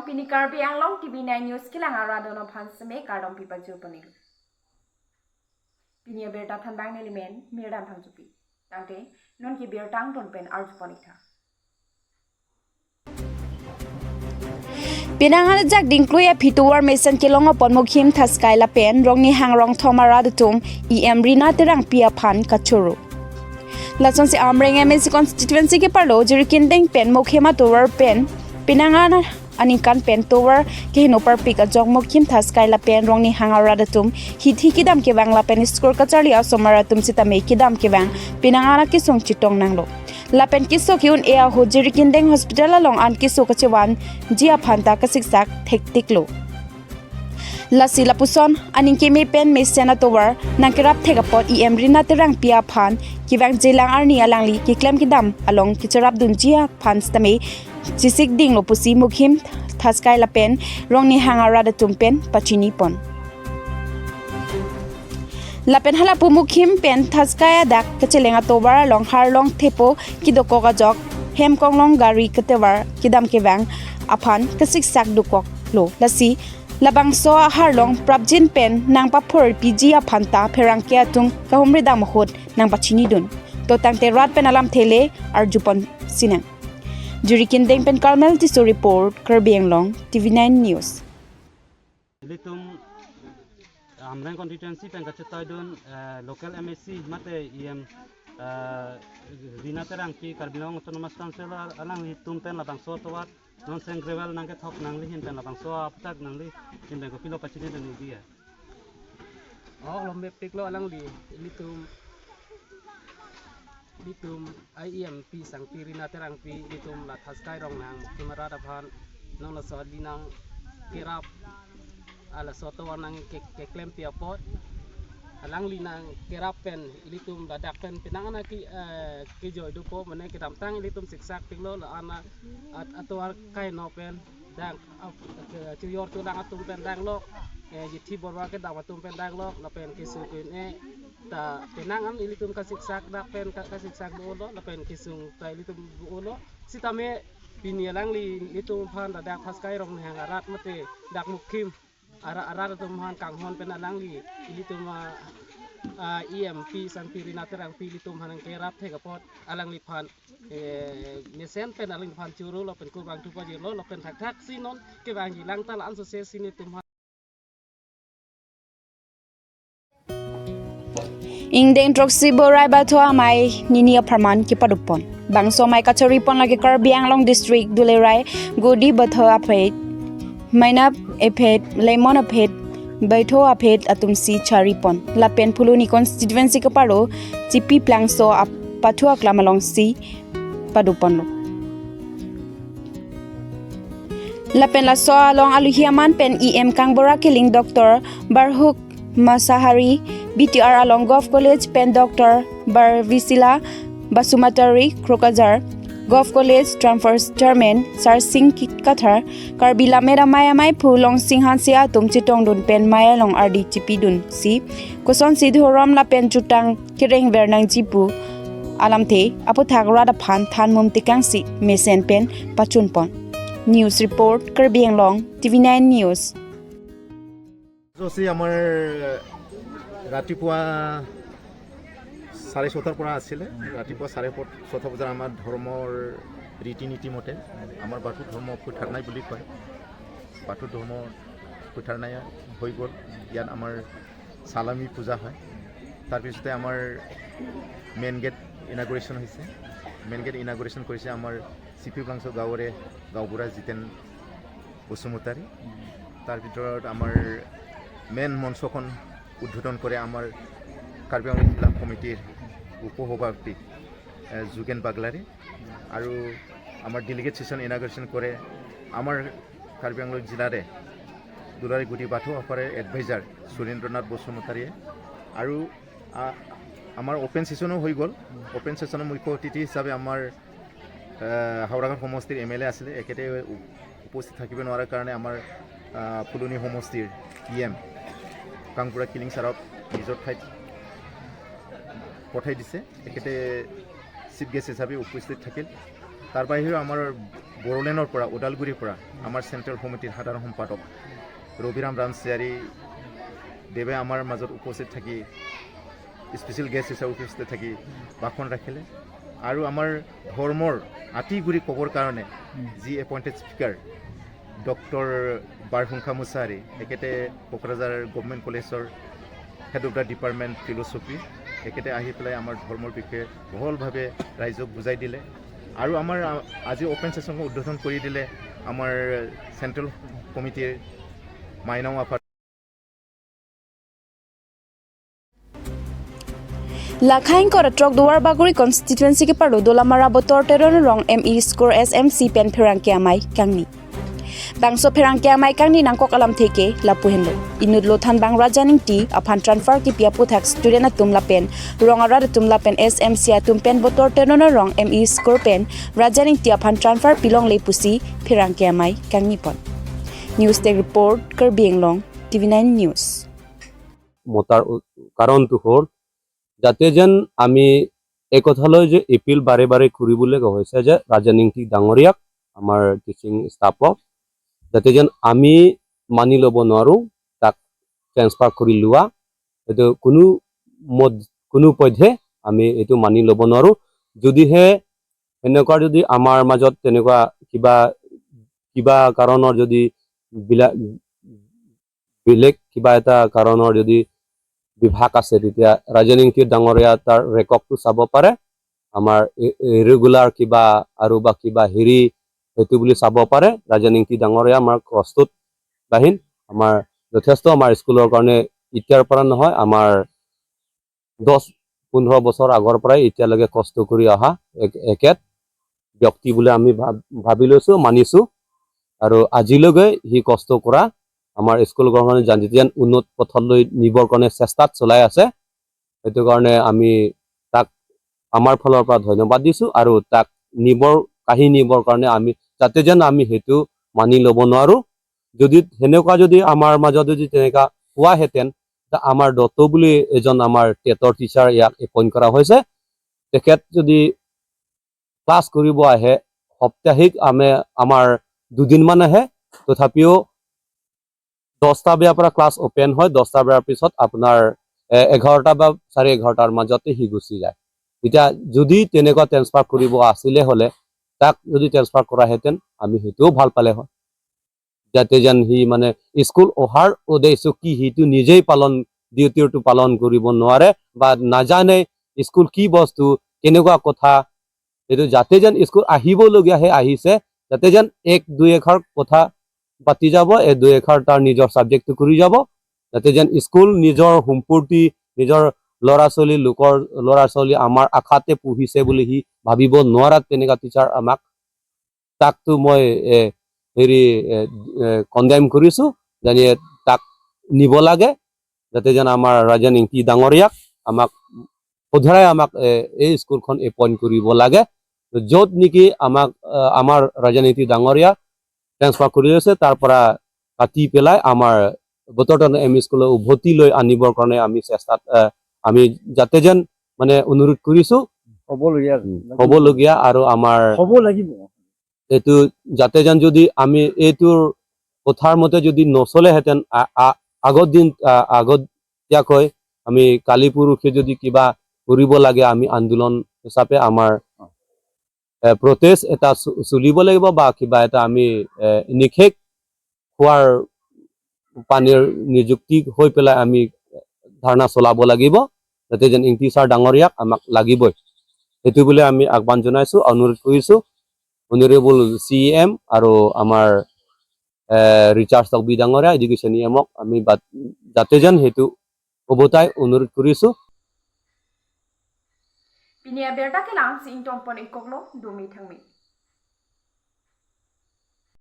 pini Karbi Anglong TV9 News kilang aradono phansame kardom pipa jupani. Pini berta thanbang nelimen mirdan phangjupi. Tangte non ki bertang ton pen arjuponita. Pinangan jak dingkluya pituwar mesan kilong upon mukhim thaskai la pen rongni hangrong thomara dutum em rina terang pia phan kachuru. Lason si amreng MSC constituency ke parlo jirikin deng pen mukhima tower pen pinangan anikan pen tower ke hinopar pika jong mukhim thaskai la pen rongni hangara dutum hithi kidam ke bangla pen skor kachari asomara tum sitame kidam ke bang pinangana ki song chitong nanglo. Lapen kiso kiun ea ho jirikin deng hospital along an kiso kachewan jia phanta kasiksak thektiklo. Lasi lapuson aning kemi pen me senator nangkerap thegapot em rina terang pia phan kiwang jelang arni alangli ki claim kidam along kicherap dun jia phan stame chisik ding lopusi mukhim thaskai lapen rongni hangara da tumpen pachini pon. Lapen hala pumukhim pen thaskai dak kachelenga tobar long har long thepo kidoko ga jok hem konglong gari katewar kidam kewang aphan kasik sak dukok lo lasi labang so har long prabjin pen nang pa phor pg aphanta pherang ke atung kahumri dam hot nang pachini dun to tangte rat pen alam thele arjupon sinang jurikin deng pen carmel tiso report Karbiang Long TV9 News. Amrang constituency pen kachetay dun local MSC mate em rina terang pi Karbiang autonomous council alang hitum pen labang so tawat non sen gravel nang ke thok nang li hin pen labang so aptak nang li hin pen ko kilo pachini dan dia lombe piklo alang litum IEM pi sang pi rina terang pi litum la thaskai rong nang kimara da phan nong la so dinang kirap ala soto wanang ke klem pia pot alang linang kerapen ilitum dadak pen pinangana ki joy dupo mane ki tamtang ilitum siksak tinglo la ana atwar kai no pen dang ti yor tu dang atum pen dang lo yithi borwa ke dang atum pen dang lo la pen ki su kun ta pinangan ilitum ka siksak dak pen ka siksak bo lo la pen ki sung ta ilitum bo lo sitame pinialang litum phan dadak phaskai rong hang arat mate dak mukhim ara tumhan kanghon penalang li ilituma EMP sanpirina terang pilitum hanang kerap thegapot alang li phan mesen pen alang phan churu lo pen kubang tu paji lo pen thak sinon ke bang hilang tal an so se sini tumhan Ingdeng troksi borai batho amai nini aparman ki padupon bangso mai kachori pon lagi Karbiang Long district dulerai godi batho apait mainap ephet lemon aphet baitho aphet atumsi charipon lapen phuluni constituency ka paro chipi plangso pathua klamalong si padupon lapen la so along aluhiaman pen em kangbora killing doctor barhuk masahari BTR along golf college pen doctor barvisila basumatari krokajar Golf College Transfers Chairman Sar Singh Kathar Karbila Mera Maya Mai Phulong Singhan Sia Tum Chitong Dun Pen Maya Long RD Chipi Dun Si Koson Sidhoram La Pen Chutang Kireng Vernang Jipu Alam The Apo Thagra Da Phan Than Mum Tikang Si Mesen Pen Pachun Pon News Report Karbiang Long TV9 News Josi amar ratipua 7:30 পৰা আছিলে ৰাতিপুৱা 7:30 বজাৰ আমাৰ ধৰ্মৰ ৰীতি নীতি মতে আমাৰ বাথু ধৰ্ম ফুঠাৰ নাই বুলি কয় বাথু ধৰ্ম ফুঠাৰ নাই হৈ গ'ল ইয়াত আমাৰ সালামি পূজা হয় তাৰপিছতে আমাৰ মেইন গেট ইনাগুৰেশ্যন হৈছে মেইন গেট ইনাগুৰেশ্যন কৰিছে আমাৰ চিপি ব্লাংছ গাঁৱৰে গাঁওবুঢ়া জিতেন বসুমতাৰী তাৰ ভিতৰত আমাৰ মেইন মঞ্চখন উদ্বোধন কৰে আমাৰ কাৰ্বি আংলং জিলা কমিটিৰ উপসভাপতি যোগেন বাগলাৰী আৰু আমাৰ ডেলিগেট সেশন ইনাগুৰেশ্যন কৰে আমাৰ কাৰ্বি আংলং জিলাৰে দুলাৰী গুটি বাথৌ আখৰে এডভাইজাৰ সুৰেন্দ্ৰনাথ বসুমতাৰীয়ে আৰু আমাৰ ওপেন সেশনো হৈ গ'ল ওপেন সেশনৰ মুখ্য অতিথি হিচাপে আমাৰ হাওড়াঘাট সমষ্টিৰ MLA আছিলে একেতে উপস্থিত থাকিব নোৱাৰাৰ কাৰণে আমাৰ ফুলনি সমষ্টিৰ EM কাংপুৰা কিলিং ছাৰক নিজৰ ঠাইত পঠাই দিছে একেতে চিফ গেষ্ট হিচাপে উপস্থিত থাকিল তাৰ বাহিৰেও আমাৰ বড়োলেণ্ডৰ পৰা ওদালগুৰিৰ পৰা আমাৰ চেণ্ট্ৰেল কমিটিৰ সাধাৰণ সম্পাদক ৰবিৰাম ৰামচিয়াৰী দেৱে আমাৰ মাজত উপস্থিত থাকি স্পেচিয়েল গেষ্ট হিচাপে উপস্থিত থাকি ভাষণ ৰাখিলে আৰু আমাৰ ধৰ্মৰ আঁতিগুৰি ক'বৰ কাৰণে যি এপইণ্টেড স্পীকাৰ ডক্টৰ বাৰহুংখা মুছাহাৰী এখেতে কোকৰাঝাৰ গভৰ্ণমেণ্ট কলেজৰ head of the department philosophy এখেতে আহি পেলাই আমাৰ ধৰ্মৰ বিষয়ে বহলভাৱে ৰাইজক বুজাই দিলে আৰু আমাৰ আজি অ'পেন ছেশ্যনখন উদ্বোধন কৰি দিলে আমাৰ চেণ্ট্ৰেল কমিটিৰ Mainao আফাদ Lakhain ko ratrok duwar baguri constituency ke parlo dolamara botor teron rong ME score SMC pen pherang ke amai kangni bangso pherang ke amai kangni nangkok alam theke lapu hendo inud lothan bang rajaning ti aphan transfer ki pia puthak student atum lapen rongara atum lapen SMC atum pen botor teron rong ME score pen rajaning ti aphan transfer pilong le pusi pherang ke amai kangni pon news tech report Kerbieng Long TV9 news মোটাৰ কাৰণটো হ'ল যাতে যেন আমি এই কথালৈ যে appeal বাৰে বাৰে কৰিবলৈ কৈছে যে ৰাজনীতি ডাঙৰীয়াক আমাৰ টিচিং ষ্টাফক যাতে যেন আমি মানি ল'ব নোৱাৰোঁ তাক ট্ৰেন্সফাৰ কৰি লোৱা এইটো কোনো পধ্যে আমি এইটো মানি ল'ব নোৱাৰোঁ যদিহে এনেকুৱা যদি আমাৰ মাজত তেনেকুৱা কিবা কাৰণৰ যদি বেলেগ কিবা এটা কাৰণৰ যদি বিভাগ আছে তেতিয়া ৰাজনীতি ডাঙৰীয়া তাৰ ৰেকৰ্ডটো চাব পাৰে আমাৰ ৰেগুলাৰ কিবা আৰু বা কিবা হেৰি সেইটো বুলি চাব পাৰে ৰাজনীতি ডাঙৰীয়া আমাৰ কষ্টত বাহিন আমাৰ যথেষ্ট আমাৰ স্কুলৰ কাৰণে এতিয়াৰ পৰা নহয় আমাৰ 10-15 বছৰ আগৰ পৰাই এতিয়ালৈকে কষ্ট কৰি অহা একেট ব্যক্তি বুলি আমি ভাবি লৈছোঁ মানিছোঁ আৰু আজিলৈকে সি কষ্ট কৰা আমাৰ স্কুলখন যেন উন্নত পথলৈ নিবৰ কাৰণে চেষ্টাত চলাই আছে সেইটো কাৰণে আমি তাক আমাৰ ফালৰ পৰা ধন্যবাদ দিছোঁ আৰু তাক নিবৰ কাৰণে আমি যাতে যেন আমি সেইটো মানি ল'ব নোৱাৰোঁ যদি সেনেকুৱা যদি আমাৰ মাজত যদি তেনেকুৱা হোৱাহেঁতেন আমাৰ দত্ত বুলি এজন আমাৰ টেটৰ টিচাৰ ইয়াক এপইণ্ট কৰা হৈছে তেখেত যদি ক্লাছ কৰিব আহে সাপ্তাহিক আমাৰ 2 দিনমান আহে তথাপিও 10টা বজাৰ পৰা ক্লাছ ওপেন হয় 10টা বজাৰ পিছত আপোনাৰ 11টা বা 11:30টাৰ মাজতে সি গুচি যায় এতিয়া যদি তেনেকুৱা ট্ৰেন্সফাৰ কৰিব আছিলে হ'লে তাক যদি ট্ৰেন্সফাৰ কৰাহেঁতেন আমি সেইটোও ভাল পালে হয় যাতে যেন সি মানে স্কুল অহাৰ উদ্দেশ্য কি সেইটো নিজেই ডিউটিটো পালন কৰিব নোৱাৰে বা নাজানে স্কুল কি বস্তু কেনেকুৱা কথা এইটো যাতে যেন স্কুল আহিবলগীয়াহে আহিছে যাতে যেন 1-2 এষাৰ কথা পাতি যাব 2 এষাৰ তাৰ নিজৰ সাবজেক্টটো কৰি যাব যাতে যেন স্কুল নিজৰ সম্পূৰ্তি নিজৰ ল'ৰা ছোৱালী আমাৰ আশাতে পঢ়িছে বুলি সি ভাবিব নোৱাৰা তেনেকুৱা টিচাৰ আমাক তাকতো মই কণ্ডেম কৰিছোঁ যেনে তাক নিব লাগে যাতে যেন আমাৰ ৰাজনীতি ডাঙৰীয়াক আমাক সদায় আমাক এই স্কুলখন এপইণ্ট কৰিব লাগে য'ত নেকি আমাৰ ৰাজনীতি ডাঙৰীয়া ট্ৰেন্সফাৰ কৰি আছে তাৰ পৰা কাটি পেলাই আমাৰ বতৰটন এমই স্কুলৰ উভতি লৈ আনিবৰ কাৰণে আমি চেষ্টাত আমি যাতে যেন মানে অনুৰোধ কৰিছোঁ হ'বলগীয়া আৰু আমাৰ হ'ব লাগিব এইটো যাতে যেন যদি আমি এইটোৰ কথাৰ মতে যদি নচলেহেঁতেন আগতীয়াকৈ আমি কালি পৰহি যদি কিবা কৰিব লাগে আমি আন্দোলন হিচাপে আমাৰ প্ৰটেষ্ট এটা চলিব লাগিব বা কিবা এটা আমি নিষেধ খোৱাৰ পানীৰ নিযুক্তি হৈ পেলাই আমি ধাৰণা চলাব লাগিব যাতে যেন টিচাৰ ডাঙৰীয়াক আমাক লাগিবই সেইটো বুলি আমি আহ্বান জনাইছোঁ অনুৰোধ কৰিছোঁ অনাৰেবল CM আৰু আমাৰ ৰিচাৰ্জ তকবি ডাঙৰীয়া এডুকেশ্যন EMক আমি যাতে যেন সেইটো উভতাই অনুৰোধ কৰিছোঁ Pinia berta ke lang si intong pon ikoklo dumi thangmi